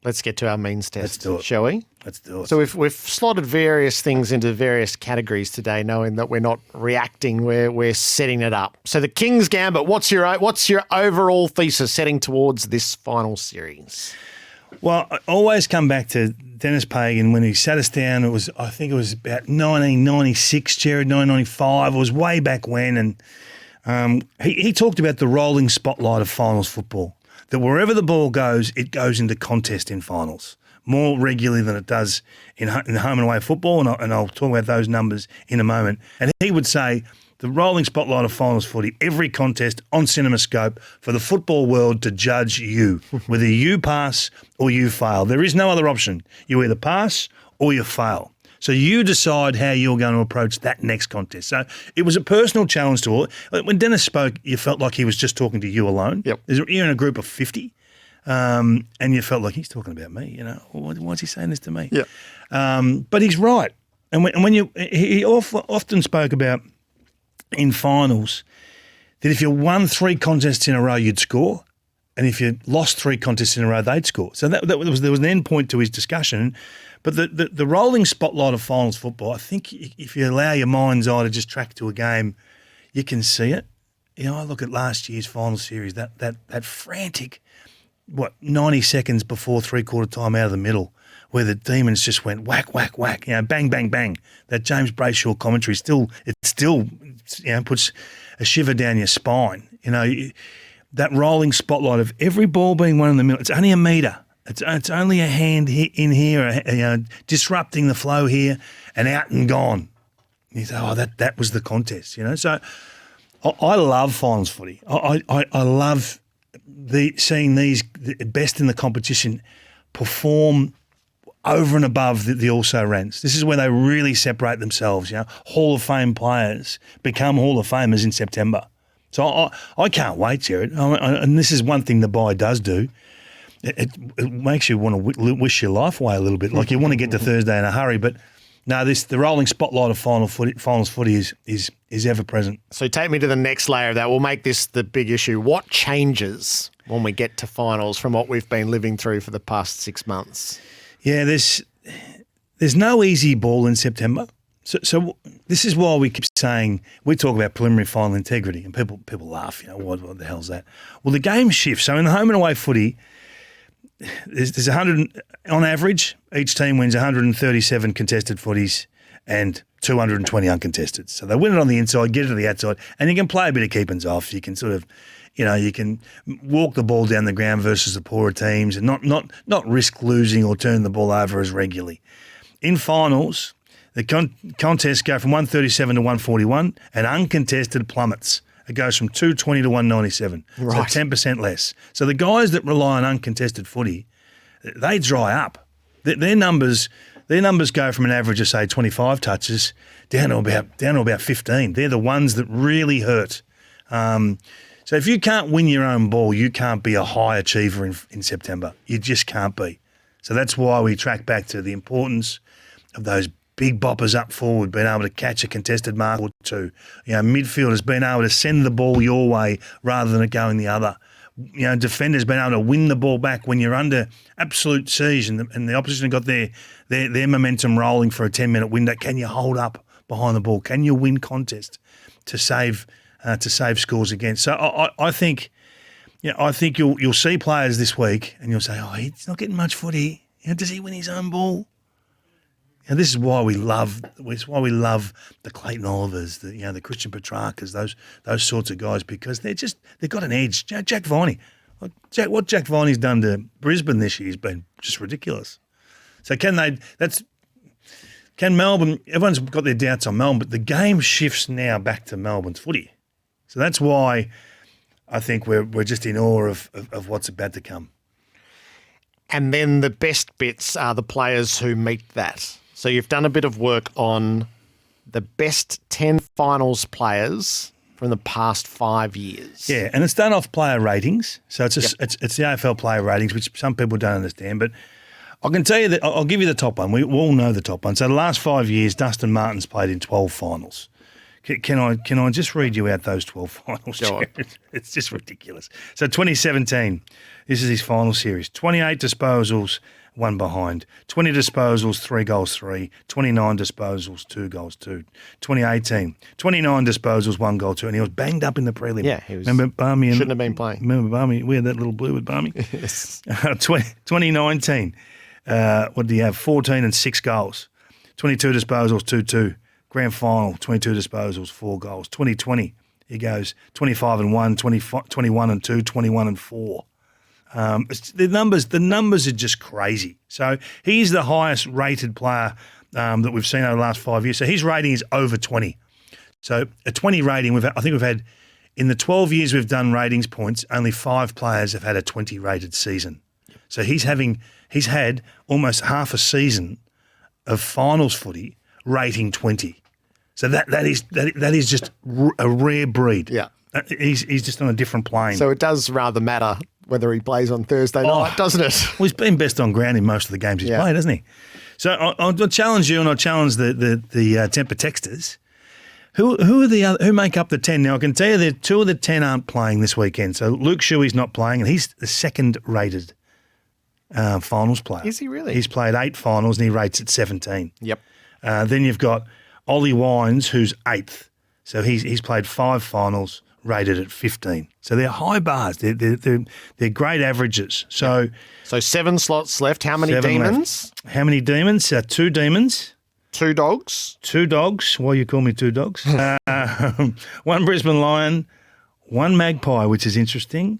Let's get to our means test, Let's do it. shall we? Let's do it. So we've slotted various things into various categories today, knowing that we're not reacting, we're setting it up. So the King's Gambit, what's your overall thesis heading towards this final series? Well, I always come back to Dennis Pagan when he sat us down. I think it was about 1996, Gerard, 1995. It was way back when, and he talked about the rolling spotlight of finals football. That wherever the ball goes, it goes into contest in finals more regularly than it does in home and away football, and I'll talk about those numbers in a moment. And he would say the rolling spotlight of finals footy, every contest on CinemaScope for the football world to judge you, whether you pass or you fail. There is no other option. You either pass or you fail. So you decide how you're going to approach that next contest. So it was a personal challenge to all. When Dennis spoke, you felt like he was just talking to you alone. Yep. You're in a group of 50, and you felt like he's talking about me. You know, why's he saying this to me? Yeah. But he's right. And he often spoke about in finals that if you won 3 contests in a row, you'd score. And if you lost 3 contests in a row, they'd score. So there was an end point to his discussion. But the rolling spotlight of finals football, I think if you allow your mind's eye to just track to a game, you can see it. You know, I look at last year's final series, that frantic, 90 seconds before three-quarter time out of the middle, where the Demons just went whack, whack, whack, bang, bang, bang. That James Brayshaw commentary still puts a shiver down your spine. You know, that rolling spotlight of every ball being won in the middle. It's only a metre. It's only a hand in here, disrupting the flow here and out and gone. And you say, that was the contest, you know. So I love finals footy. I love seeing these the best in the competition perform over and above the also-rans. This is where they really separate themselves, you know. Hall of Fame players become Hall of Famers in September. So I can't wait, Gerard. And this is one thing the bye does do. It makes you want to wish your life away a little bit. Like you want to get to Thursday in a hurry. But no, the rolling spotlight of finals footy is ever present. So take me to the next layer of that. We'll make this the big issue. What changes when we get to finals from what we've been living through for the past 6 months? Yeah, there's no easy ball in September. So this is why we keep saying, we talk about preliminary final integrity, and people laugh, you know, what the hell's that? Well, the game shifts. So in the home and away footy, there's 100, on average, each team wins 137 contested footies and 220 uncontested. So they win it on the inside, get it to the outside, and you can play a bit of keepings off. You can sort of, you know, you can walk the ball down the ground versus the poorer teams and not risk losing or turn the ball over as regularly. In finals, the contests go from 137 to 141 and uncontested plummets. It goes from 220 to 197, right. So 10% less. So the guys that rely on uncontested footy, they dry up. Their numbers go from an average of, say, 25 touches down to about 15. They're the ones that really hurt. So if you can't win your own ball, you can't be a high achiever in September. You just can't be. So that's why we track back to the importance of those big boppers up forward, being able to catch a contested mark or two. You know, midfielders being able to send the ball your way rather than it going the other. You know, defenders being able to win the ball back when you're under absolute siege and the opposition have got their momentum rolling for a 10-minute window. Can you hold up behind the ball? Can you win contest to save scores against? So I think you'll see players this week and you'll say, he's not getting much footy. You know, does he win his own ball? And this is why we love the Clayton Olivers, the Christian Petrarcas, those sorts of guys, because they've got an edge. Jack Viney, what Jack Viney's done to Brisbane this year has been just ridiculous. So can Melbourne? Everyone's got their doubts on Melbourne, but the game shifts now back to Melbourne's footy. So that's why I think we're just in awe of what's about to come. And then the best bits are the players who meet that. So you've done a bit of work on the best 10 finals players from the past 5 years. Yeah, and it's done off player ratings. So it's the AFL player ratings, which some people don't understand. But I can tell you that I'll give you the top one. We all know the top one. So the last 5 years, Dustin Martin's played in 12 finals. Can I just read you out those 12 finals, Jared? It's just ridiculous. So 2017, this is his final series. 28 disposals, 1 behind. 20 disposals, 3 goals, 3. 29 disposals, 2 goals, 2. 2018, 29 disposals, 1 goal, 2. And he was banged up in the prelim. Yeah, he was. Remember Barmy? Shouldn't have been playing. Remember Barmy? We had that little blue with Barmy. Yes. 2019, what did he have? 14 and 6 goals. 22 disposals, 2-2. Grand final, 22 disposals, 4 goals. 2020, he goes 25 and 1, 21 and 2, 21 and 4. The numbers are just crazy. So he's the highest rated player that we've seen over the last 5 years. So his rating is over 20. So a 20 rating, I think we've had, in the 12 years we've done ratings points, only 5 players have had a 20 rated season. So he's had almost half a season of finals footy rating 20. So that is just a rare breed. Yeah. He's just on a different plane. So it does rather matter whether he plays on Thursday night, doesn't it? Well, he's been best on ground in most of the games he's played, hasn't he? So I'll challenge you, and I'll challenge the Temper Texters. Who make up the 10? Now I can tell you that 2 of the 10 aren't playing this weekend. So Luke Shuey's not playing, and he's the second rated finals player. Is he really? He's played 8 finals and he rates at 17. Yep. Then you've got Ollie Wines, who's 8th. So he's played 5 finals, rated at 15. So they're high bars. They're great averages. So 7 slots left. How many 7 demons? left. How many demons? 2 demons. 2 dogs. 2 dogs. Why you call me 2 dogs? 1 Brisbane Lion, 1 Magpie, which is interesting.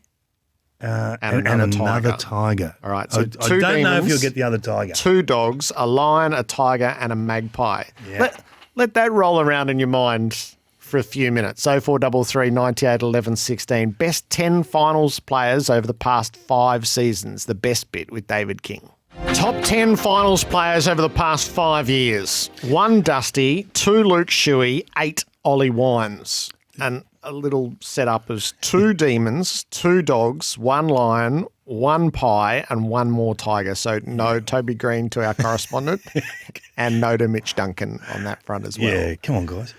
And another tiger. All right. So I 2 don't demons, know if you'll get the other tiger. 2 dogs, a lion, a tiger, and a magpie. Yeah. Let that roll around in your mind for a few minutes. 0433 98 11 16. Best 10 finals players over the past 5 seasons. The best bit with David King. Top 10 finals players over the past 5 years. 1 Dusty, 2 Luke Shuey, 8 Ollie Wines. And a little setup as 2 demons, 2 dogs, 1 lion, 1 pie, and 1 more tiger. So no Toby Green to our correspondent, and no to Mitch Duncan on that front as well. Yeah, come on, guys.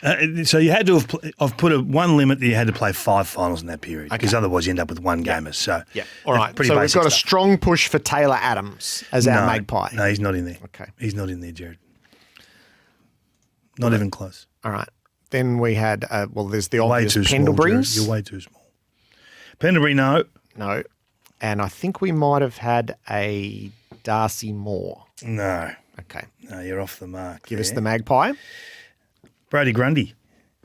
So you had to have put one limit that you had to play 5 finals in that period, because otherwise you end up with 1 gamer. So yeah, all right. Pretty so we've basic got a stuff. strong push for Taylor Adams as our magpie. No, he's not in there. Okay, he's not in there, Gerard. Not even close. All right. Then we had, there's the Way obvious too Pendleburys. small, You're way too small. Pendlebury, no. No. And I think we might have had a Darcy Moore. No. Okay. No, you're off the mark. Give us the magpie. Brody Grundy.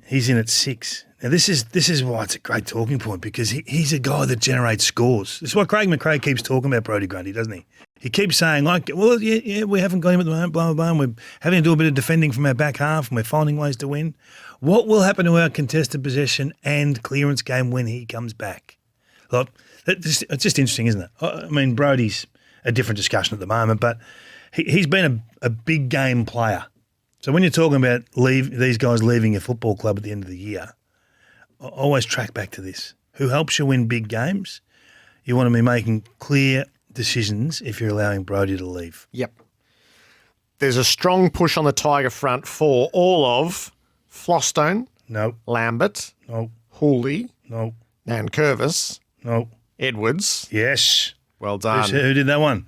He's in at 6. Now, this is why it's a great talking point, because he's a guy that generates scores. This is what Craig McRae keeps talking about, Brody Grundy, doesn't he? He keeps saying, we haven't got him at the moment, blah, blah, blah, and we're having to do a bit of defending from our back half, and we're finding ways to win. What will happen to our contested possession and clearance game when he comes back? Look, it's just interesting, isn't it? I mean, Brody's a different discussion at the moment, but he's been a big game player. So when you're talking about these guys leaving a football club at the end of the year, I always track back to this. Who helps you win big games? You want to be making clear decisions if you're allowing Brody to leave. Yep. There's a strong push on the Tiger front for all of Flostone, No. Lambert, No. Hooley, No. and Curvis, No. Edwards. Yes. Well done. Who did that one?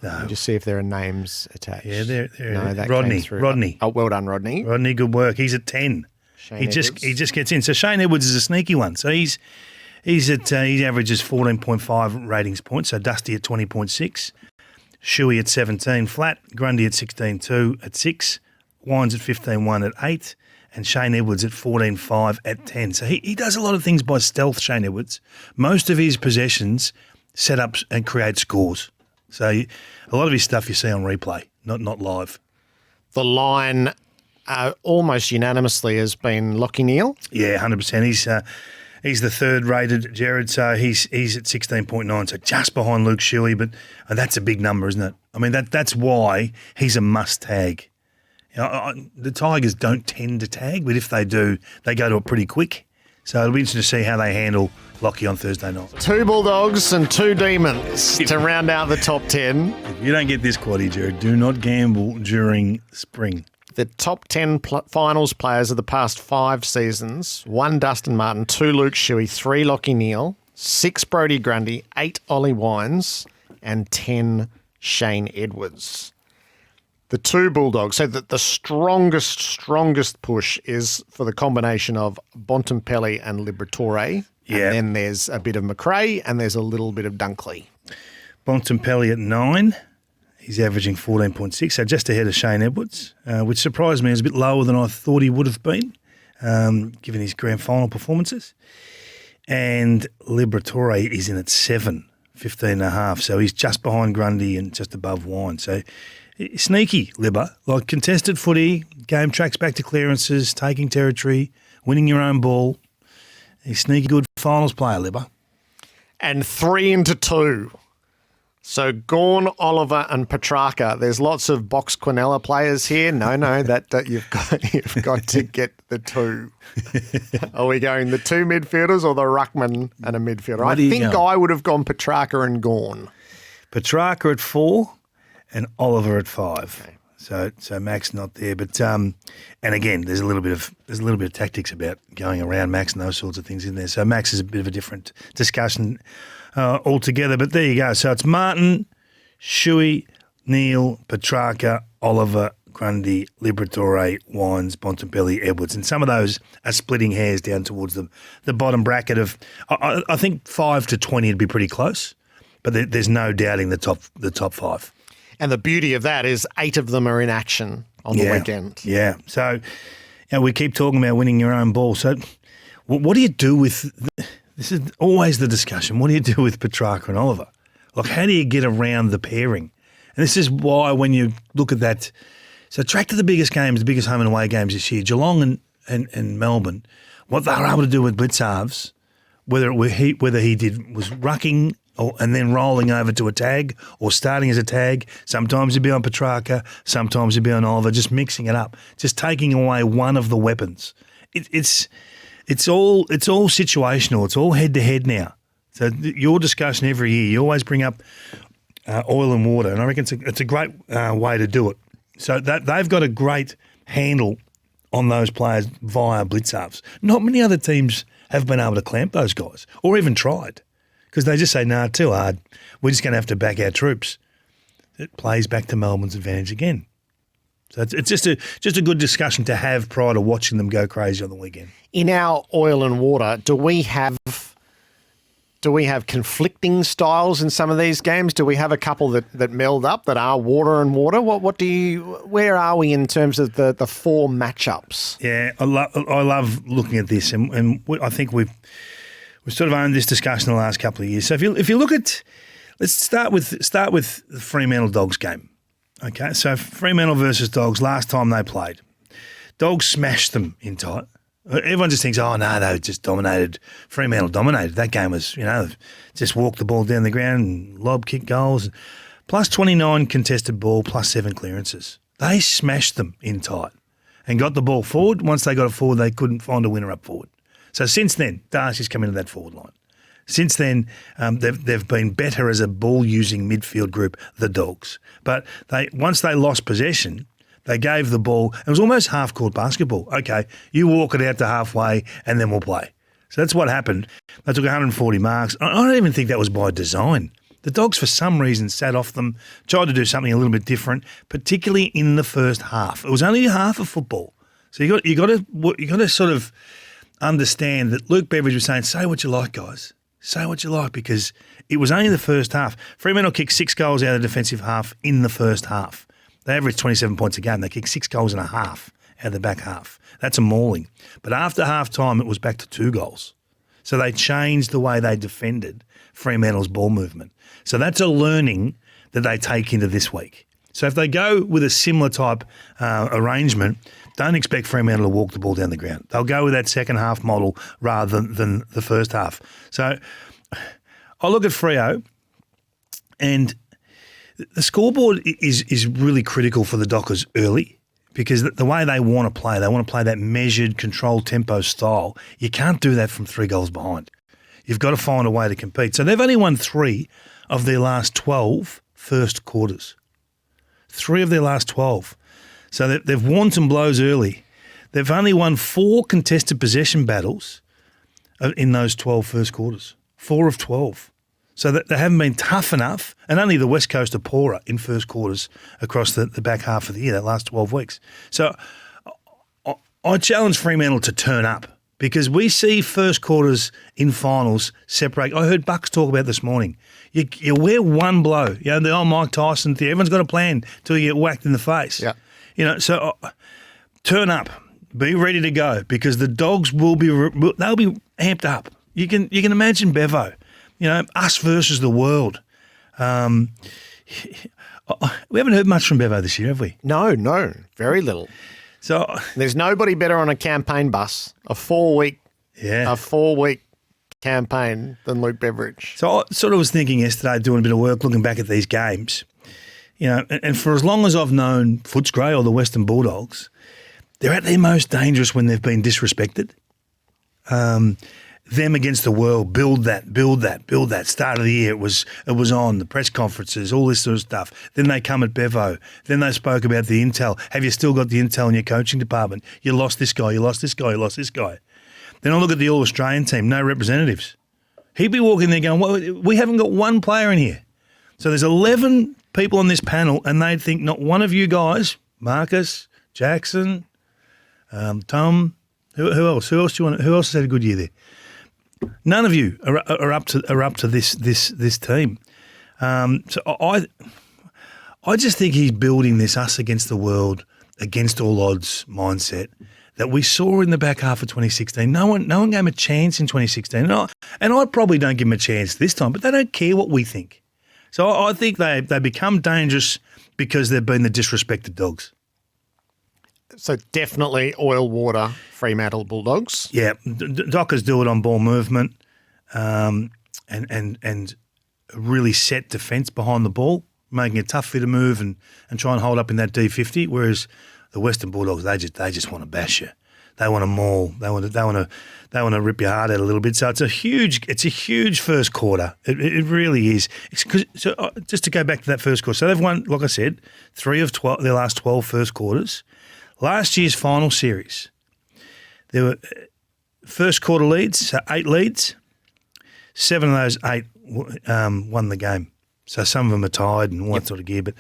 Let me just see if there are names attached. Yeah, there. No, that Rodney. came through. Rodney. Oh, well done, Rodney. Rodney, good work. He's at 10. Shane He Edwards. just gets in. So Shane Edwards is a sneaky one. So he averages 14.5 ratings points. So Dusty at 20.6, Shuey at 17 flat, Grundy at 16.2 at 6, Wines at 15.1 at 8, and Shane Edwards at 14.5 at 10. So he does a lot of things by stealth, Shane Edwards. Most of his possessions set up and create scores. So a lot of his stuff you see on replay, not live. The line almost unanimously has been Lockie Neal. Yeah, 100%. He's the 3rd rated, Gerard, so he's at 16.9, so just behind Luke Shuey, but that's a big number, isn't it? I mean, that's why he's a must-tag. You know, the Tigers don't tend to tag, but if they do, they go to it pretty quick. So it'll be interesting to see how they handle Lockie on Thursday night. 2 Bulldogs and 2 Demons to round out the top 10. If you don't get this quaddy, Gerard, do not gamble during spring. The top 10 finals players of the past 5 seasons: 1 Dustin Martin, 2 Luke Shuey, 3 Lockie Neal, 6 Brodie Grundy, 8 Ollie Wines, and 10 Shane Edwards. The 2 Bulldogs. So the strongest push is for the combination of Bontempelli and Liberatore. Yeah. And then there's a bit of McRae and there's a little bit of Dunkley. Bontempelli at 9. He's averaging 14.6, so just ahead of Shane Edwards, which surprised me. Is a bit lower than I thought he would have been, given his grand final performances. And Liberatore is in at 7, 15.5, so he's just behind Grundy and just above Wine. So sneaky, Libba, like contested footy, game tracks back to clearances, taking territory, winning your own ball. He's sneaky good finals player, Libba. And 3 into 2. So Gawn, Oliver, and Petrarca. There's lots of Box Quinella players here. No, that you've got to get the 2. Are we going the 2 midfielders or the ruckman and a midfielder? I think I would have gone Petrarca and Gawn. Petrarca at 4 and Oliver at 5. Okay. So Max not there, but and again, there's a little bit of tactics about going around Max and those sorts of things in there. So Max is a bit of a different discussion altogether. But there you go. So it's Martin, Shuey, Neal, Petrarca, Oliver, Grundy, Liberatore, Wines, Bontempelli, Edwards, and some of those are splitting hairs down towards the bottom bracket of. I think 5 to 20 would be pretty close, but there's no doubting the top 5. And the beauty of that is 8 of them are in action on the weekend. Yeah. So we keep talking about winning your own ball. So what do you do with – this is always the discussion. What do you do with Petrarca and Oliver? Like, how do you get around the pairing? And this is why when you look at that – so track to the biggest games, the biggest home and away games this year, Geelong and Melbourne, what they were able to do with blitz halves, whether he was rucking – and then rolling over to a tag or starting as a tag. Sometimes he'd be on Petrarca, sometimes he'd be on Oliver, just mixing it up, just taking away one of the weapons. It's all situational. It's all head-to-head now. So your discussion every year, you always bring up oil and water, and I reckon it's a great way to do it. So that they've got a great handle on those players via blitz halves. Not many other teams have been able to clamp those guys or even tried. Because they just say, nah, too hard. We're just going to have to back our troops. It plays back to Melbourne's advantage again. So it's just a good discussion to have prior to watching them go crazy on the weekend. In our oil and water, do we have conflicting styles in some of these games? Do we have a couple that meld up that are water and water? Where are we in terms of the 4 matchups? Yeah, I love looking at this, and I think we've sort of owned this discussion in the last couple of years. So if you look at, let's start with the Fremantle Dogs game. Okay, so Fremantle versus Dogs, last time they played, Dogs smashed them in tight. Everyone just thinks, oh no, they just dominated. Fremantle dominated. That game was, just walk the ball down the ground and lob kick goals. Plus 29 contested ball, plus 7 clearances. They smashed them in tight and got the ball forward. Once they got it forward, they couldn't find a winner up forward. So since then, Darcy's come into that forward line. Since then, they've been better as a ball-using midfield group, the Dogs. But once they lost possession, they gave the ball. It was almost half-court basketball. Okay, you walk it out to halfway and then we'll play. So that's what happened. They took 140 marks. I don't even think that was by design. The Dogs, for some reason, sat off them, tried to do something a little bit different, particularly in the first half. It was only half of football. So you got to sort of understand that Luke Beveridge was saying, say what you like, guys. Say what you like, because it was only the first half. Fremantle kicked 6 goals out of the defensive half in the first half. They averaged 27 points a game. They kicked 6 goals and a half out of the back half. That's a mauling. But after half-time, it was back to 2 goals. So they changed the way they defended Fremantle's ball movement. So that's a learning that they take into this week. So if they go with a similar type arrangement, don't expect Fremantle to walk the ball down the ground. They'll go with that second half model rather than the first half. So I look at Freo, and the scoreboard is really critical for the Dockers early, because the way they want to play that measured, controlled tempo style. You can't do that from 3 goals behind. You've got to find a way to compete. So they've only won 3 of their last 12 first quarters. 3 of their last 12. So they've won some blows early. They've only won 4 contested possession battles in those 12 first quarters. 4 of 12. So they haven't been tough enough, and only the West Coast are poorer in first quarters across the back half of the year, that last 12 weeks. So I challenge Fremantle to turn up because we see first quarters in finals separate. I heard Bucks talk about this morning. You wear one blow. You know, the old Mike Tyson theory. Everyone's got a plan until you get whacked in the face. Yeah. You know, so turn up. Be ready to go because the Dogs they'll be amped up. You can imagine Bevo, you know, us versus the world. We haven't heard much from Bevo this year, have we? No, very little. So there's nobody better on a campaign bus, a 4-week campaign than Luke Beveridge. So I sort of was thinking yesterday, doing a bit of work, looking back at these games, you know, and for as long as I've known Footscray or the Western Bulldogs, they're at their most dangerous when they've been disrespected. Them against the world, build that. Start of the year, it was on, the press conferences, all this sort of stuff. Then they come at Bevo. Then they spoke about the intel. Have you still got the intel in your coaching department? You lost this guy, you lost this guy, you lost this guy. Then I look at the All-Australian team, no representatives. He'd be walking there going, well, we haven't got one player in here. So there's 11 people on this panel and they'd think not one of you guys, Marcus, Jackson, Tom, who else? Who else has had a good year there? None of you are up to this team. So I just think he's building this us against the world, against all odds mindset that we saw in the back half of 2016. No one gave him a chance in 2016, and I probably don't give him a chance this time. But they don't care what we think. So I think they become dangerous because they've been the disrespected Dogs. So definitely oil, water, Fremantle Bulldogs. Yeah, Dockers do it on ball movement and really set defence behind the ball, making it tough for you to move and try and hold up in that D50, whereas the Western Bulldogs, they just want to bash you. They want to maul. They want to rip your heart out a little bit. So it's a huge first quarter. It really is. Just to go back to that first quarter. So they've won, like I said, 3 of 12, their last 12 first quarters. Last year's final series, there were first quarter leads, so 8 leads. 7 of those 8 won the game. So some of them are tied and all that sort of gear. But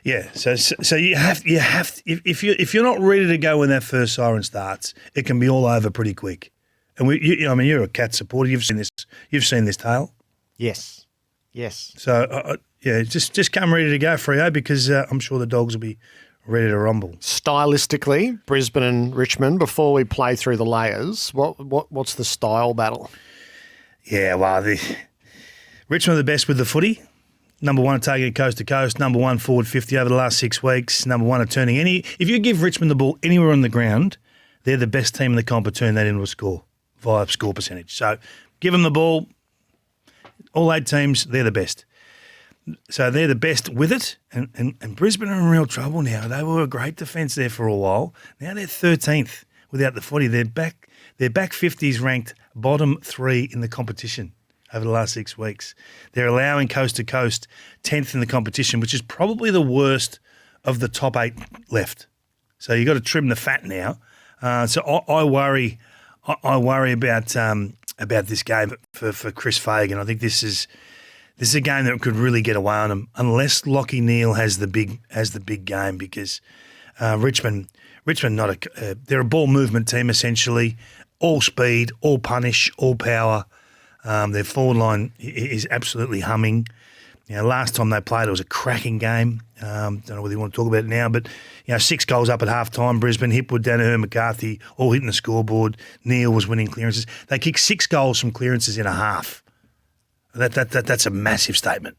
yeah, so you have if you're not ready to go when that first siren starts, it can be all over pretty quick. And you're a Cat supporter. You've seen this tale. Yes. So just come ready to go, Freo, because I'm sure the Dogs will be ready to rumble. Stylistically, Brisbane and Richmond, before we play through the layers, what's the style battle? Yeah, well, Richmond are the best with the footy. Number 1 at taking it coast to coast. Number 1 forward 50 over the last 6 weeks. Number 1 at turning any. If you give Richmond the ball anywhere on the ground, they're the best team in the comp at turning that into a score via score percentage. So give them the ball. All 8 teams, they're the best. So they're the best with it, and Brisbane are in real trouble now. They were a great defence there for a while. Now they're 13th without the footy. Their back 50s ranked bottom 3 in the competition over the last 6 weeks. They're allowing coast to coast 10th in the competition, which is probably the worst of the top 8 left. So you've got to trim the fat now. So I worry about this game for Chris Fagan. I think this is a game that could really get away on them unless Lachie Neale has the big game, because Richmond they're a ball movement team essentially, all speed, all punish, all power. Their forward line is absolutely humming. You know, last time they played, it was a cracking game. Don't know whether you want to talk about it now, but 6 goals up at half time. Brisbane, Hipwood, Danaher, McCarthy, all hitting the scoreboard. Neale was winning clearances. They kicked 6 goals from clearances in a half. That's a massive statement.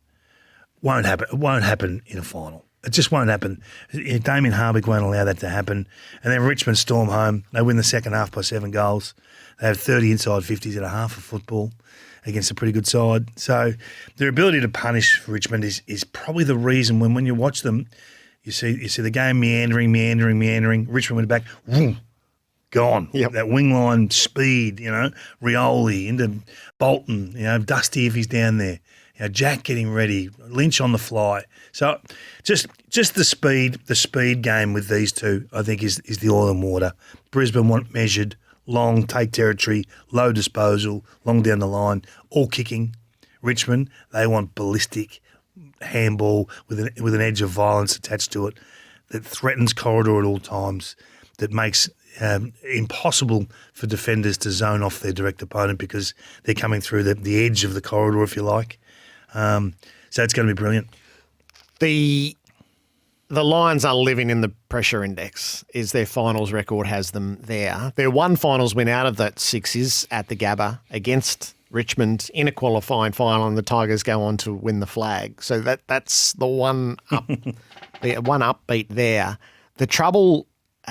Won't happen. It won't happen in a final. It just won't happen. Damien Harvick won't allow that to happen. And then Richmond storm home. They win the second half by 7 goals. They have 30 inside 50s and a half of football against a pretty good side. So their ability to punish for Richmond is probably the reason when you watch them, you see the game meandering. Richmond went back, whoom, gone. Yep. That wing line speed, Rioli into Bolton, Dusty if he's down there. Jack getting ready, Lynch on the fly. So just the speed game with these two, I think, is the oil and water. Brisbane want measured, long, take territory, low disposal, long down the line, all kicking. Richmond, they want ballistic handball with an edge of violence attached to it that threatens corridor at all times, that makes impossible for defenders to zone off their direct opponent because they're coming through the edge of the corridor, if you like. So it's going to be brilliant. The Lions are living in the pressure index, is their finals record has them there. Their one finals win out of that 6 is at the Gabba against Richmond in a qualifying final, and the Tigers go on to win the flag. So that's the one upbeat there. The trouble,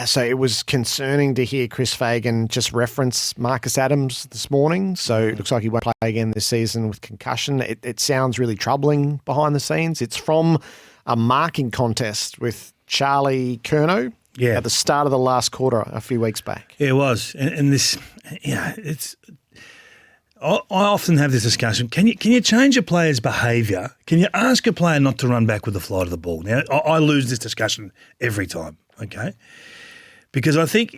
so it was concerning to hear Chris Fagan just reference Marcus Adams this morning. So it looks like he won't play again this season with concussion. It sounds really troubling behind the scenes. It's from a marking contest with Charlie Curnow at the start of the last quarter a few weeks back. Yeah, it was. And this, it's... I often have this discussion. Can you change a player's behaviour? Can you ask a player not to run back with the flight of the ball? Now, I lose this discussion every time, okay? Because I think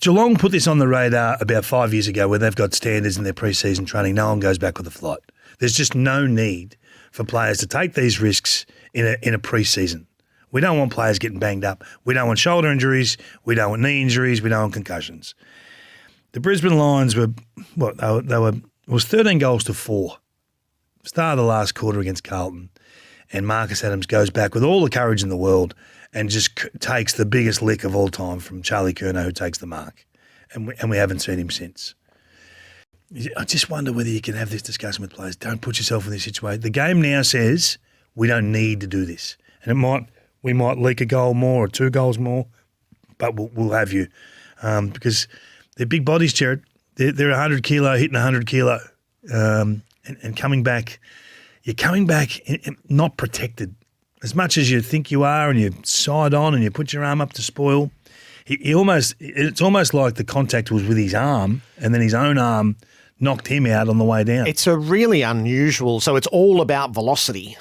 Geelong put this on the radar about 5 years ago where they've got standards in their pre-season training. No one goes back with the flight. There's just no need for players to take these risks in a pre-season. We don't want players getting banged up. We don't want shoulder injuries. We don't want knee injuries. We don't want concussions. The Brisbane Lions were, it was 13 goals to 4. Start of the last quarter against Carlton. And Marcus Adams goes back with all the courage in the world and just takes the biggest lick of all time from Charlie Curnow, who takes the mark. And we haven't seen him since. I just wonder whether you can have this discussion with players. Don't put yourself in this situation. The game now says we don't need to do this. And we might leak a goal more or 2 goals more, but we'll have you. Because they're big bodies, Gerard. They're 100 kilo, hitting 100 kilo. And coming back, you're coming back not protected. As much as you think you are and you side on and you put your arm up to spoil, it's almost like the contact was with his arm and then his own arm knocked him out on the way down. It's a really unusual, so it's all about velocity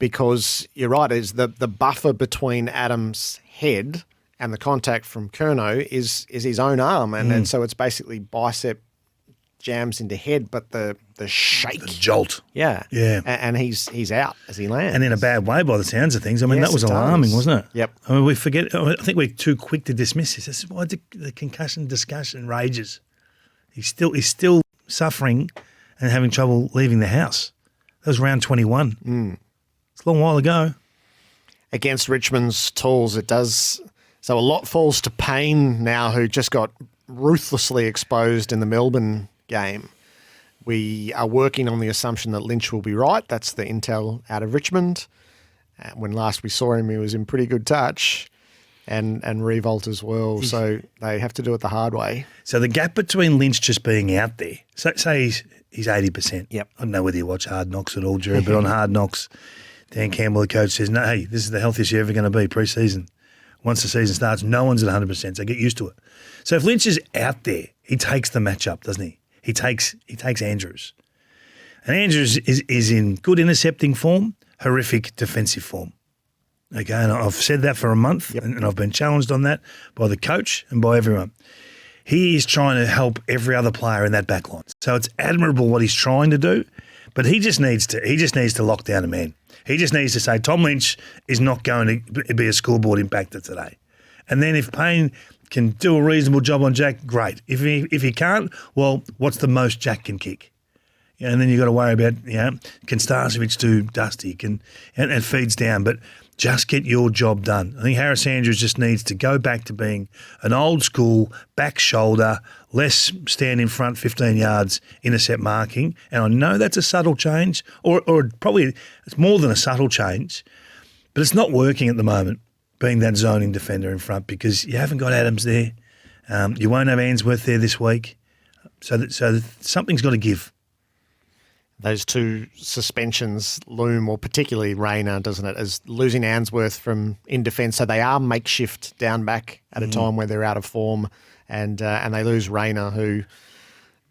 because you're right, is the buffer between Adams' head and the contact from Curnow is his own arm. And so it's basically bicep jams into head, but the shake. The jolt. Yeah. Yeah. And he's out as he lands. And in a bad way by the sounds of things. I mean, that was alarming, wasn't it? Yep. I mean, I think we're too quick to dismiss this. This is why the concussion discussion rages. He's still suffering and having trouble leaving the house. That was round 21. It's a long while ago. Against Richmond's tools, it does. So a lot falls to Payne now, who just got ruthlessly exposed in the Melbourne game. We are working on the assumption that Lynch will be right. That's the intel out of Richmond. When last we saw him, he was in pretty good touch, and Revolt as well. So they have to do it the hard way. So the gap between Lynch just being out there, say he's 80%. Yep. I don't know whether you watch Hard Knocks at all, Gerard, but on Hard Knocks, Dan Campbell, the coach, says, no, hey, this is the healthiest you're ever going to be pre-season. Once the season starts, no one's at 100%, so get used to it. So if Lynch is out there, he takes the matchup, doesn't he? He takes Andrews. And Andrews is in good intercepting form, horrific defensive form. Okay, and I've said that for a month, and I've been challenged on that by the coach and by everyone. He is trying to help every other player in that back line. So it's admirable what he's trying to do, but he just needs to lock down a man. He just needs to say, Tom Lynch is not going to be a scoreboard impactor today. And then if Payne can do a reasonable job on Jack, great. If he can't, well, what's the most Jack can kick? And then you've got to worry about, can Starcevic do Dusty? And it feeds down. But just get your job done. I think Harris Andrews just needs to go back to being an old school back shoulder, less stand in front 15 yards, intercept marking. And I know that's a subtle change, or probably it's more than a subtle change, but it's not working at the moment, being that zoning defender in front, because you haven't got Adams there. You won't have Ainsworth there this week. So something's got to give. Those two suspensions loom, or particularly Rayner, doesn't it, as losing Ainsworth from in defence. So they are makeshift down back at a time where they're out of form, and they lose Rayner, who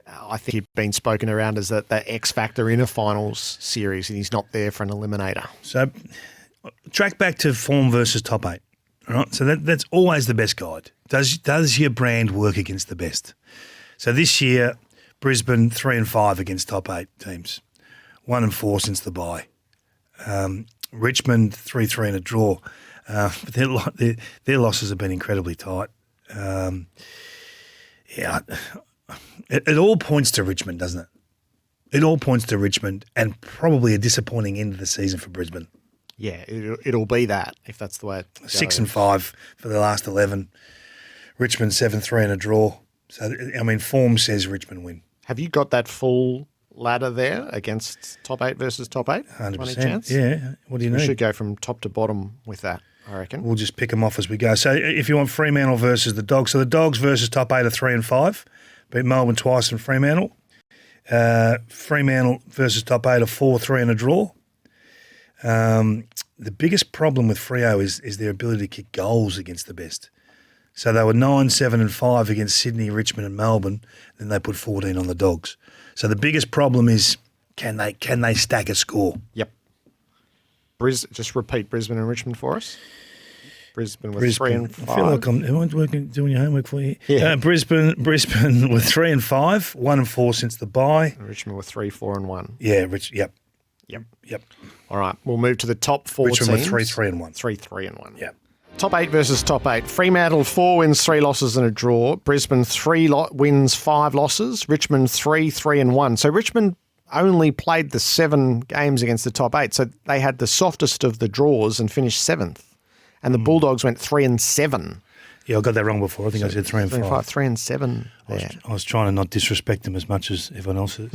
I think he'd been spoken around as the X factor in a finals series, and he's not there for an eliminator. So track back to form versus top 8. All right, so that's always the best guide. Does your brand work against the best? So this year, Brisbane 3-5 against top 8 teams, 1-4 since the bye. Richmond 3-3 and a draw, but their losses have been incredibly tight. It all points to Richmond, doesn't it? It all points to Richmond, and probably a disappointing end of the season for Brisbane. Yeah, it'll be that if that's the way it goes. 6-5 for the last 11. Richmond 7-3 and a draw. So, I mean, form says Richmond win. Have you got that full ladder there against top 8 versus top 8? 100%. Chance? Yeah. What do you We need? should go from top to bottom with that, I reckon. We'll just pick them off as we go. So if you want Fremantle versus the Dogs, so the Dogs versus top 8 are 3-5. Beat Melbourne twice in Fremantle. Fremantle versus top 8 are 4-3 and a draw. The biggest problem with Freo is their ability to kick goals against the best. So they were 9-7-5 against Sydney, Richmond and Melbourne. Then they put 14 on the Dogs. So the biggest problem is can they stack a score? Yep. Just repeat Brisbane and Richmond for us. Brisbane with 3-5. I feel like I'm doing your homework for you. Yeah. Brisbane with 3-5, 1-4 since the bye. And Richmond with 3-4-1. Yeah, Yep. All right, we'll move to the top 4 Richmond teams. with 3-3-1. 3-3-1. Yeah. Top 8 versus top 8. Fremantle 4 wins, 3 losses and a draw. Brisbane 3 wins, 5 losses. Richmond 3-3-1. So Richmond only played the 7 games against the top 8. So they had the softest of the draws and finished 7th. And the Bulldogs went 3-7. Yeah, I got that wrong before. I think I said 3-5. 3-7. I was trying to not disrespect them as much as everyone else is.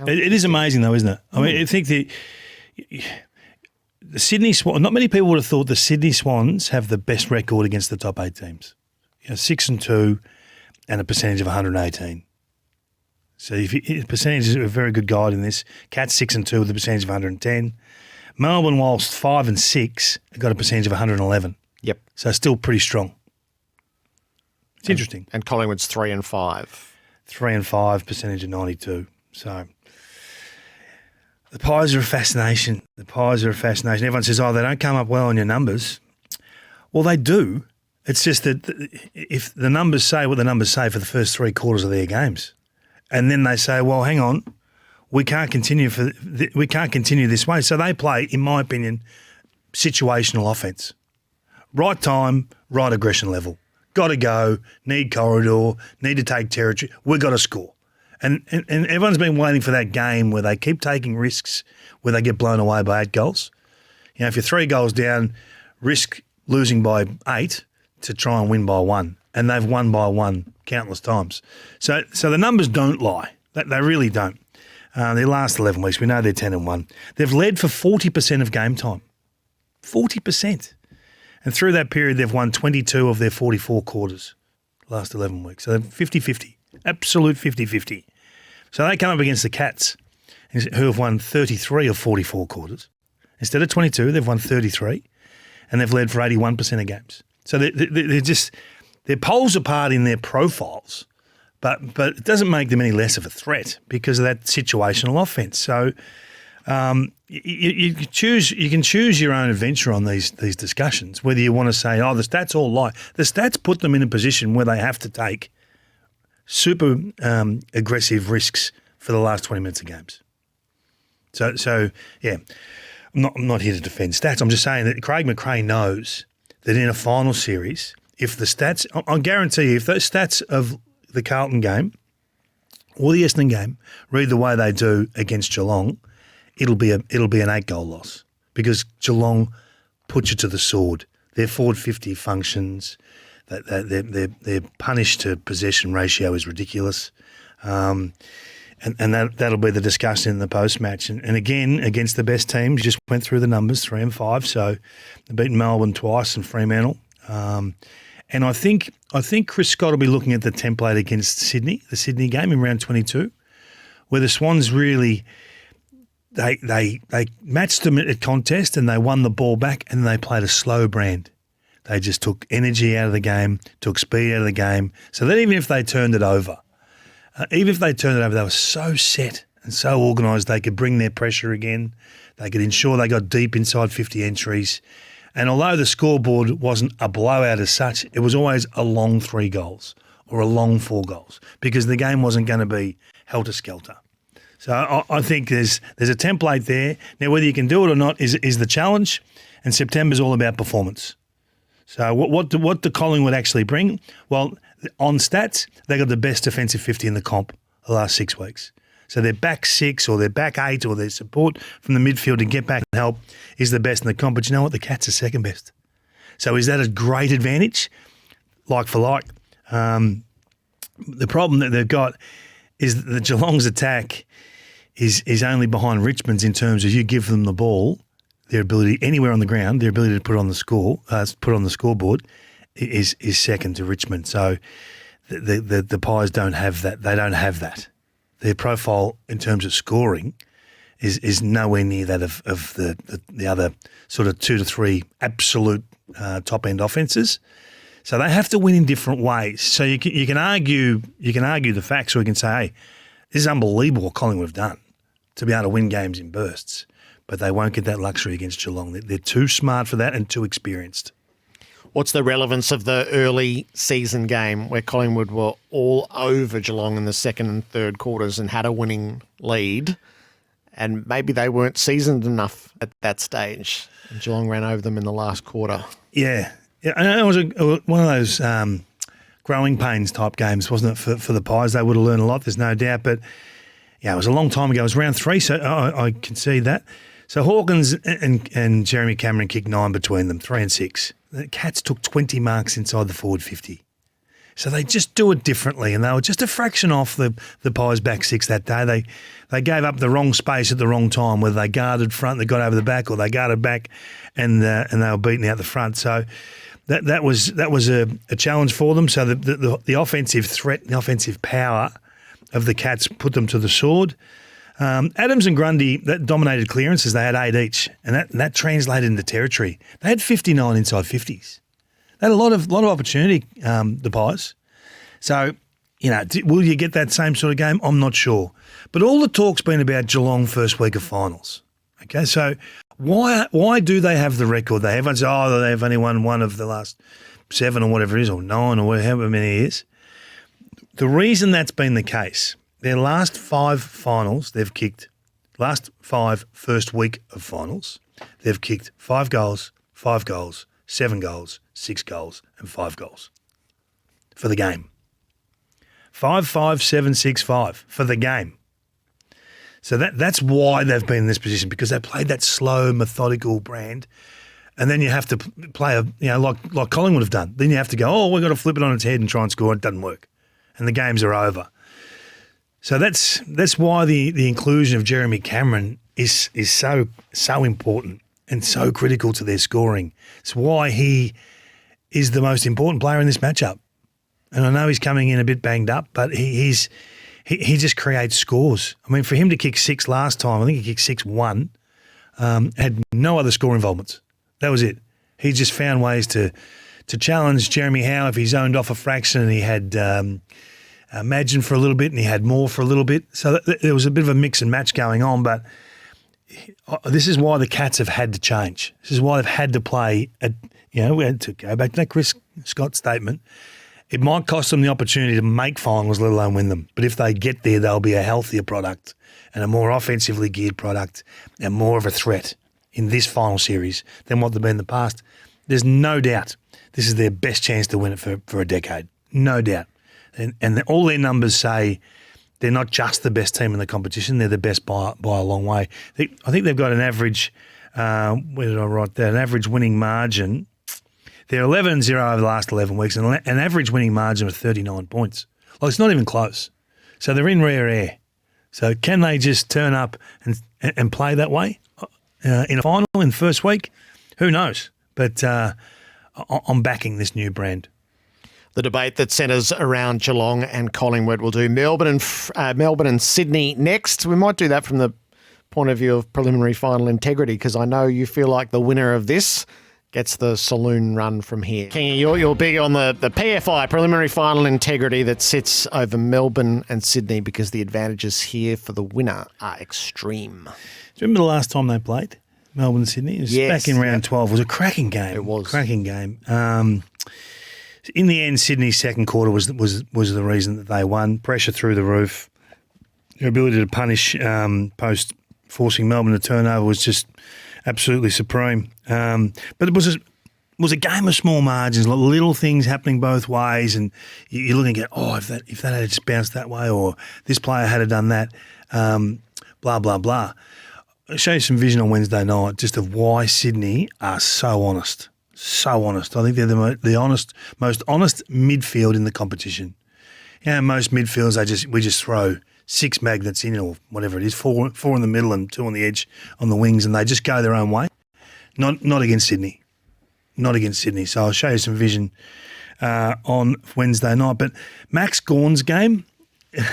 It is amazing, though, isn't it? I mean, I think the Sydney Swans, not many people would have thought the Sydney Swans have the best record against the top 8 teams. 6-2 and a percentage of 118. So percentage is a very good guide in this. Cats 6-2 with a percentage of 110. Melbourne, whilst 5-6, got a percentage of 111. Yep. So still pretty strong. It's interesting. And Collingwood's 3-5. 3-5, percentage of 92. So the Pies are a fascination. Everyone says, they don't come up well on your numbers. Well, they do. It's just that if the numbers say what the numbers say for the first 3 quarters of their games, and then they say, well, hang on, we can't continue this way. So they play, in my opinion, situational offense. Right time, right aggression level. Got to go, need corridor, need to take territory. We've got to score. And everyone's been waiting for that game where they keep taking risks, where they get blown away by 8 goals. You know, if you're 3 goals down, risk losing by 8 to try and win by 1. And they've won by 1 countless times. So the numbers don't lie. They really don't. Their last 11 weeks, we know they're 10-1. They've led for 40% of game time. 40%. And through that period, they've won 22 of their 44 quarters, last 11 weeks. So 50-50, absolute 50-50. So they come up against the Cats, who have won 33 of 44 quarters. Instead of 22, they've won 33, and they've led for 81% of games. So they're poles apart in their profiles, but it doesn't make them any less of a threat because of that situational offense. So you can choose your own adventure on these discussions, whether you want to say, the stats all lie. The stats put them in a position where they have to take super aggressive risks for the last 20 minutes of games. So yeah, I'm not here to defend stats. I'm just saying that Craig McRae knows that in a final series, if the stats, I guarantee you, if those stats of the Carlton game or the Essendon game read the way they do against Geelong, it'll be an 8-goal loss because Geelong puts you to the sword. Their forward 50 functions, their punish to possession ratio is ridiculous, and that'll be the discussion in the post match. And again, against the best teams, just went through the numbers 3-5. So they beat Melbourne twice and Fremantle. And I think Chris Scott will be looking at the template against Sydney, the Sydney game in round 22, where the Swans really they matched them at contest and they won the ball back and they played a slow brand. They just took energy out of the game, took speed out of the game, so that even if they turned it over, Even if they turned it over, they were so set and so organised they could bring their pressure again. They could ensure they got deep inside 50 entries. And although the scoreboard wasn't a blowout as such, it was always a long 3 goals or a long 4 goals because the game wasn't going to be helter-skelter. So I think there's a template there. Now, whether you can do it or not is the challenge, and September's all about performance. So what do Collingwood actually bring? Well, on stats, they got the best defensive 50 in the comp the last 6 weeks. So their back 6 or their back 8 or their support from the midfield to get back and help is the best in the comp. But you know what? The Cats are second best. So is that a great advantage? Like for like. The problem that they've got is that the Geelong's attack is only behind Richmond's in terms of you give them the ball, their ability anywhere on the ground, their ability to put on the scoreboard is second to Richmond. So the Pies don't have that. They don't have that. Their profile in terms of scoring is nowhere near that of the other sort of 2 to 3 absolute top end offences. So they have to win in different ways. So you can argue the facts, or you can say, hey, this is unbelievable what Collingwood have done to be able to win games in bursts, but they won't get that luxury against Geelong. They're too smart for that and too experienced. What's the relevance of the early season game where Collingwood were all over Geelong in the second and third quarters and had a winning lead, and maybe they weren't seasoned enough at that stage, and Geelong ran over them in the last quarter? Yeah, and it was one of those growing pains type games, wasn't it, for the Pies? They would have learned a lot, there's no doubt, but yeah, it was a long time ago. It was round 3, so I can see that. So Hawkins and Jeremy Cameron kicked 9 between them, 3 and 6. The Cats took 20 marks inside the forward 50. So they just do it differently, and they were just a fraction off the Pies' back 6 that day. They gave up the wrong space at the wrong time, whether they guarded front, they got over the back, or they guarded back and they were beating out the front. So that was a challenge for them. So the offensive threat, the offensive power of the Cats put them to the sword. Adams and Grundy, that dominated clearances. They had 8 each, and that translated into territory. They had 59 inside 50s. They had a lot of opportunity, the Pies. So, will you get that same sort of game? I'm not sure. But all the talk's been about Geelong first week of finals. Okay, so why do they have the record they have? Everyone says, they've only won one of the last 7 or whatever it is, or 9 or however many it is. The reason that's been the case, their last 5 finals, they've kicked, last 5 first week of finals, they've kicked 5 goals, 5 goals, 7 goals, 6 goals, and 5 goals for the game. 5, 5, 7, 6, 5 for the game. So that's why they've been in this position, because they played that slow, methodical brand. And then you have to play like Collingwood have done. Then you have to go, we've got to flip it on its head and try and score. It doesn't work. And the games are over. So that's why the inclusion of Jeremy Cameron is so important and so critical to their scoring. It's why he is the most important player in this matchup. And I know he's coming in a bit banged up, but he just creates scores. I mean, for him to kick 6 last time, I think he kicked 6-1, had no other score involvements. That was it. He just found ways to challenge Jeremy Howe if he zoned off a fraction, and he had Imagine for a little bit, and he had more for a little bit. So there was a bit of a mix and match going on, but this is why the Cats have had to change. This is why they've had to play, we had to go back to that Chris Scott statement. It might cost them the opportunity to make finals, let alone win them. But if they get there, they'll be a healthier product and a more offensively geared product and more of a threat in this final series than what they've been in the past. There's no doubt this is their best chance to win it for a decade. No doubt. And all their numbers say they're not just the best team in the competition, they're the best by a long way. I think they've got an average, where did I write that? An average winning margin. They're 11-0 over the last 11 weeks, and an average winning margin of 39 points. Like, it's not even close. So they're in rare air. So can they just turn up and play that way in a final in the first week? Who knows? But I'm backing this new brand. The debate that centres around Geelong and Collingwood. We'll do Melbourne and Sydney next. We might do that from the point of view of preliminary final integrity, because I know you feel like the winner of this gets the saloon run from here. Kingy, you're big on the PFI, preliminary final integrity, that sits over Melbourne and Sydney because the advantages here for the winner are extreme. Do you remember the last time they played? Melbourne and Sydney? It was back in round 12. It was a cracking game. It was. Cracking game. In the end, Sydney's second quarter was the reason that they won. Pressure through the roof. Their ability to punish post forcing Melbourne to turnover was just absolutely supreme. But it was a game of small margins, little things happening both ways, and you're looking at, if that had just bounced that way, or this player had done that, blah, blah, blah. I'll show you some vision on Wednesday night just of why Sydney are so honest. So honest. I think they're the most honest midfield in the competition. Most midfields, we just throw 6 magnets in, or whatever it is, four in the middle and 2 on the edge on the wings, and they just go their own way. Not against Sydney. Not against Sydney. So I'll show you some vision on Wednesday night. But Max Gawn's game,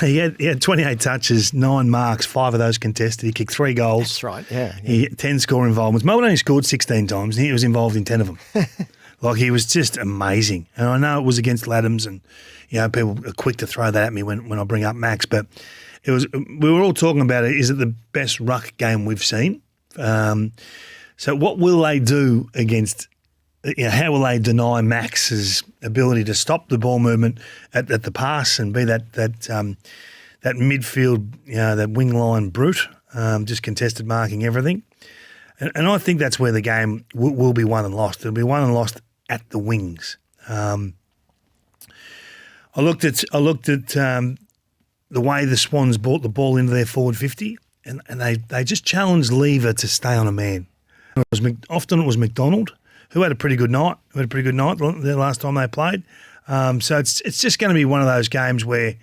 he had 28 touches, 9 marks, 5 of those contested. He kicked 3 goals. That's right, yeah. He had 10 score involvements. Melbourne only scored 16 times, and he was involved in 10 of them. He was just amazing. And I know it was against Laddams, and people are quick to throw that at me when I bring up Max, but we were all talking about it. Is it the best ruck game we've seen? So what will they do against? How will they deny Max's ability to stop the ball movement at the pass and be that midfield, that wing line brute, just contested marking everything? And I think that's where the game will be won and lost. It'll be won and lost at the wings. I looked at the way the Swans brought the ball into their forward 50, and they just challenged Lever to stay on a man. Often it was McDonald, who had a pretty good night. The last time they played. So it's just going to be one of those games where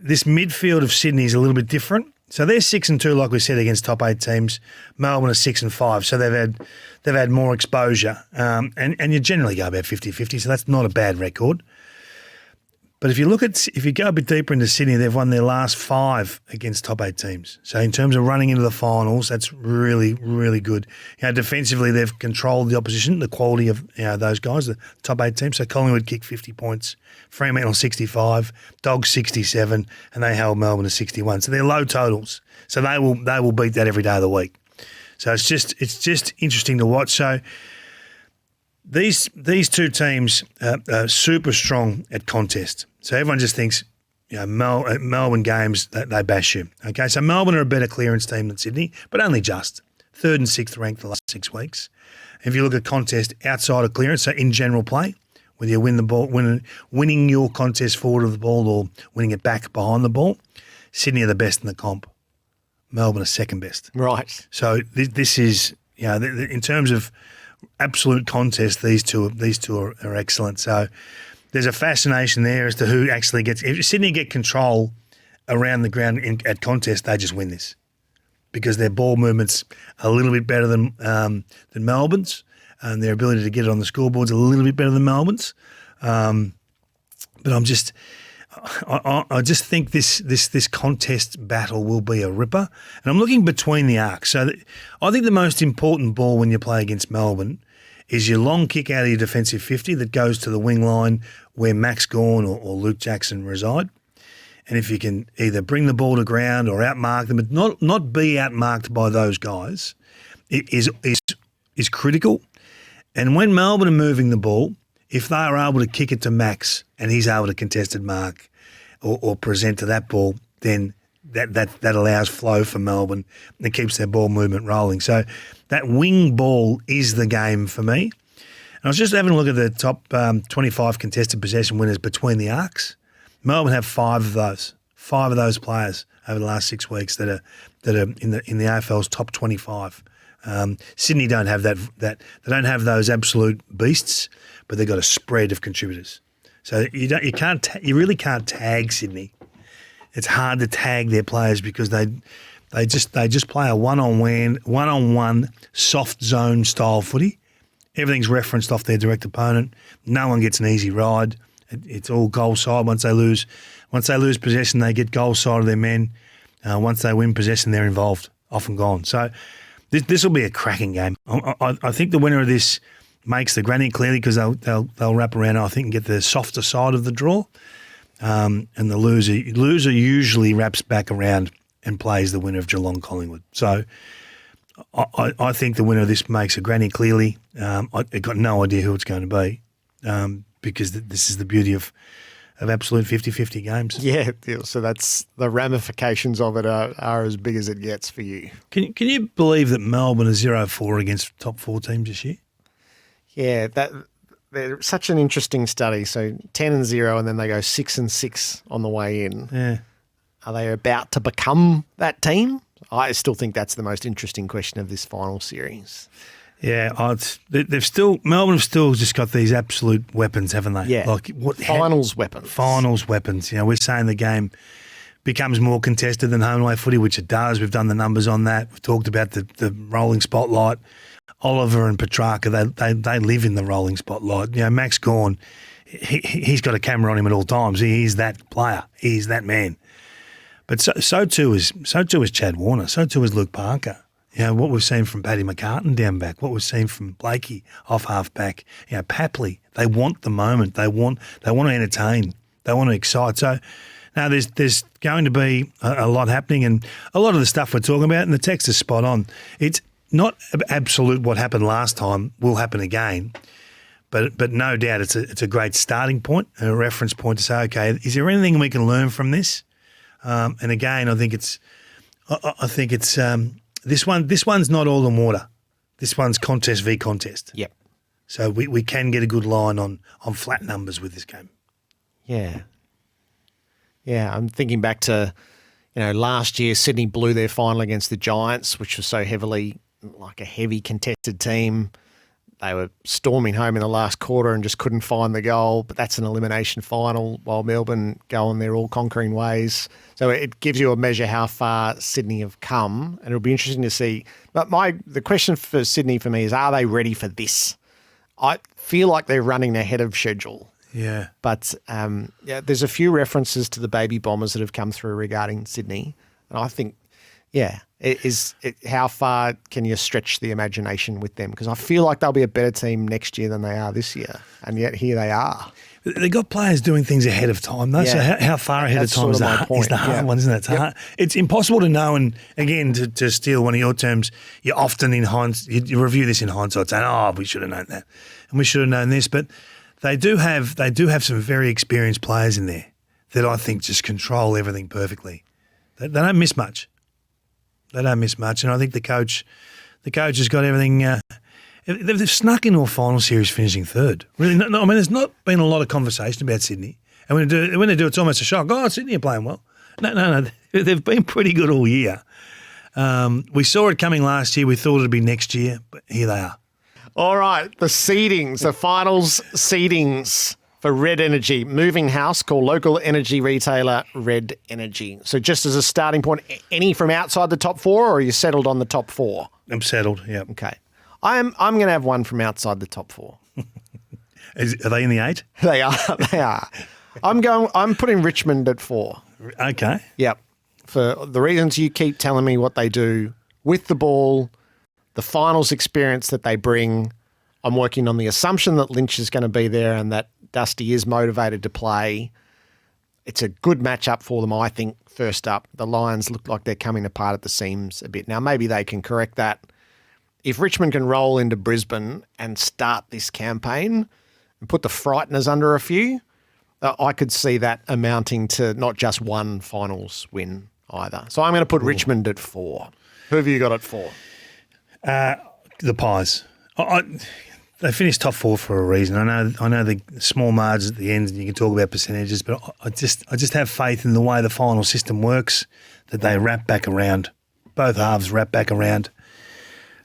this midfield of Sydney is a little bit different. So they're 6-2, like we said, against top 8 teams. Melbourne are 6-5, so they've had more exposure, and you generally go about 50-50. So that's not a bad record. But if you go a bit deeper into Sydney, they've won their last 5 against top 8 teams. So in terms of running into the finals, that's really, really good. Defensively, they've controlled the opposition, the quality of those guys, the top 8 teams. So Collingwood kicked 50 points, Fremantle 65, Dogs 67, and they held Melbourne to 61. So they're low totals. So they will beat that every day of the week. So it's just interesting to watch. So these two teams are super strong at contest. So everyone just thinks, Melbourne games, they bash you. Okay, so Melbourne are a better clearance team than Sydney, but only just. 3rd and 6th ranked the last 6 weeks. If you look at contest outside of clearance, so in general play, whether you win the ball, winning your contest forward of the ball or winning it back behind the ball, Sydney are the best in the comp. Melbourne are second best. Right. So this is, in terms of absolute contest, these two are excellent. So there's a fascination there as to who actually gets. If Sydney get control around the ground at contest, they just win this because their ball movements are a little bit better than Melbourne's, and their ability to get it on the scoreboard's a little bit better than Melbourne's. But I just think this contest battle will be a ripper, and I'm looking between the arcs. So I think the most important ball when you play against Melbourne is your long kick out of your defensive 50 that goes to the wing line where Max Gawn or Luke Jackson reside. And if you can either bring the ball to ground or outmark them, but not be outmarked by those guys, it is critical. And when Melbourne are moving the ball, if they are able to kick it to Max and he's able to contested mark or present to that ball, then that allows flow for Melbourne and keeps their ball movement rolling. So that wing ball is the game for me. And I was just having a look at the top 25 contested possession winners between the arcs. Melbourne have 5 of those. 5 of those players over the last 6 weeks that are in the AFL's top 25. Sydney don't have that. They don't have those absolute beasts, but they've got a spread of contributors. So you really can't tag Sydney. It's hard to tag their players because they just play a one-on-one soft zone style footy. Everything's referenced off their direct opponent. No one gets an easy ride. It's all goal side. Once they lose possession, they get goal side of their men. Once they win possession, they're involved, off and gone. So this will be a cracking game. I think the winner of this makes the granny clearly because they'll wrap around, I think, and get the softer side of the draw. And the loser usually wraps back around and plays the winner of Geelong Collingwood. So I think the winner of this makes a granny clearly. I've got no idea who it's going to be because this is the beauty of absolute 50-50 games. Yeah, so that's the ramifications of it are as big as it gets for you. Can you believe that Melbourne is 0-4 against top 4 teams this year? Yeah, they're such an interesting study. So 10-0, and then they go 6-6 on the way in. Yeah. Are they about to become that team? I still think that's the most interesting question of this final series. Yeah, Melbourne have still just got these absolute weapons, haven't they? Yeah, like finals weapons. Finals weapons. You know, we're saying the game becomes more contested than home and away footy, which it does. We've done the numbers on that. We've talked about the rolling spotlight. Oliver and Petrarca, they live in the rolling spotlight. You know, Max Gawn, he's got a camera on him at all times. He's that player. He's that man. But so too is Chad Warner. So too is Luke Parker. You know, what we've seen from Paddy McCartan down back, what we've seen from Blakey off half back, you know, Papley, they want the moment. They want to entertain. They want to excite. So now there's going to be a lot happening, and a lot of the stuff we're talking about, and the text is spot on. It's not absolute what happened last time will happen again, but no doubt it's a great starting point and a reference point to say, okay, is there anything we can learn from this? And again, I think it's this one's not all in water. This one's contest v contest. Yep. So we can get a good line on flat numbers with this game. Yeah. Yeah, I'm thinking back to, last year Sydney blew their final against the Giants, which was so heavily like a heavy contested team. They were storming home in the last quarter and just couldn't find the goal, but that's an elimination final while Melbourne go on their all-conquering ways. So it gives you a measure how far Sydney have come, and it'll be interesting to see. But the question for Sydney for me is, are they ready for this? I feel like they're running ahead of schedule. Yeah. But there's a few references to the baby bombers that have come through regarding Sydney, and I think, how far can you stretch the imagination with them? Because I feel like they'll be a better team next year than they are this year, and yet here they are. They got players doing things ahead of time, though. Yeah. So how far ahead of time is the hard one, isn't it? It's impossible to know. And again, to steal one of your terms, you often in hindsight, you review this in hindsight, saying, "Oh, we should have known that, and we should have known this." But they do have some very experienced players in there that I think just control everything perfectly. They don't miss much. And I think the coach has got everything. They've snuck into a final series, finishing third. Really, no. I mean, there's not been a lot of conversation about Sydney, and when they do, it's almost a shock. Oh, Sydney are playing well. No, they've been pretty good all year. We saw it coming last year. We thought it'd be next year, but here they are. All right, the seedings, the finals seedings for Red Energy. Moving house called local energy retailer Red Energy. So just as a starting point, any from outside the top four, or are you settled on the top four? I'm settled, yeah. Okay. I'm going to have one from outside the top four. Are they in the 8? They are. I'm putting Richmond at 4. Okay. Yep. For the reasons you keep telling me what they do with the ball, the finals experience that they bring. I'm working on the assumption that Lynch is going to be there and that Dusty is motivated to play. It's a good matchup for them, I think, first up. The Lions look like they're coming apart at the seams a bit. Now, maybe they can correct that. If Richmond can roll into Brisbane and start this campaign and put the frighteners under a few, I could see that amounting to not just one finals win either. So I'm going to put Richmond at 4. Who have you got at 4? The Pies. They finished top 4 for a reason. I know the small margins at the end, and you can talk about percentages, but I just have faith in the way the final system works, that they wrap back around. Both halves wrap back around.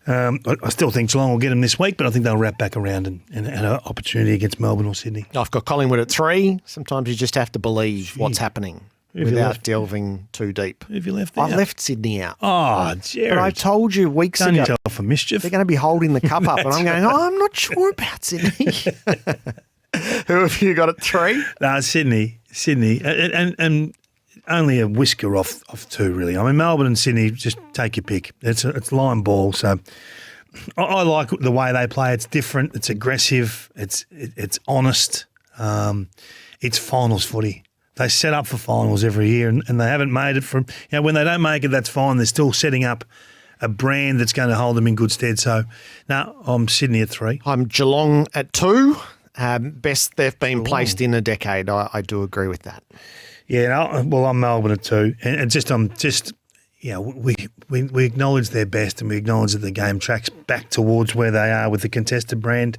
I still think Geelong will get them this week, but I think they'll wrap back around and an opportunity against Melbourne or Sydney. I've got Collingwood at 3. Sometimes you just have to believe what's happening without delving too deep. Who have you left there? I've left Sydney out. Oh, Gerard. But I told you weeks ago. Done yourself a mischief. They're going to be holding the cup up, and I'm going, I'm not sure about Sydney. Who have you got at 3? No, Sydney, and only a whisker off 2, really. I mean, Melbourne and Sydney, just take your pick. It's line ball, so I like the way they play. It's different. It's aggressive. It's honest. It's finals footy. They set up for finals every year, and they haven't made it from. When they don't make it, that's fine. They're still setting up a brand that's going to hold them in good stead. So, no, I'm Sydney at 3. I'm Geelong at 2. Best they've been placed in a decade. I do agree with that. Yeah, no, well, I'm Melbourne at 2, and we acknowledge their best, and we acknowledge that the game tracks back towards where they are with the contested brand.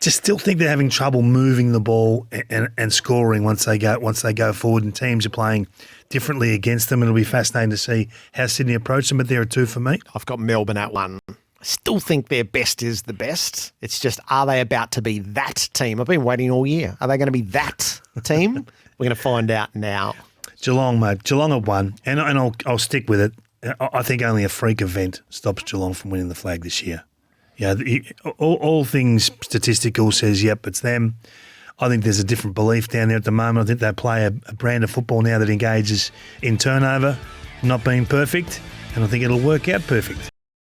Just still think they're having trouble moving the ball and scoring once they go forward, and teams are playing differently against them. It'll be fascinating to see how Sydney approach them, but they're a 2 for me. I've got Melbourne at 1. I still think their best is the best. It's just, are they about to be that team? I've been waiting all year. Are they going to be that team? We're going to find out now. Geelong, mate. Geelong at 1, and I'll stick with it. I think only a freak event stops Geelong from winning the flag this year. Yeah, all things statistical says, yep, it's them. I think there's a different belief down there at the moment. I think they play a brand of football now that engages in turnover, not being perfect, and I think it'll work out perfect.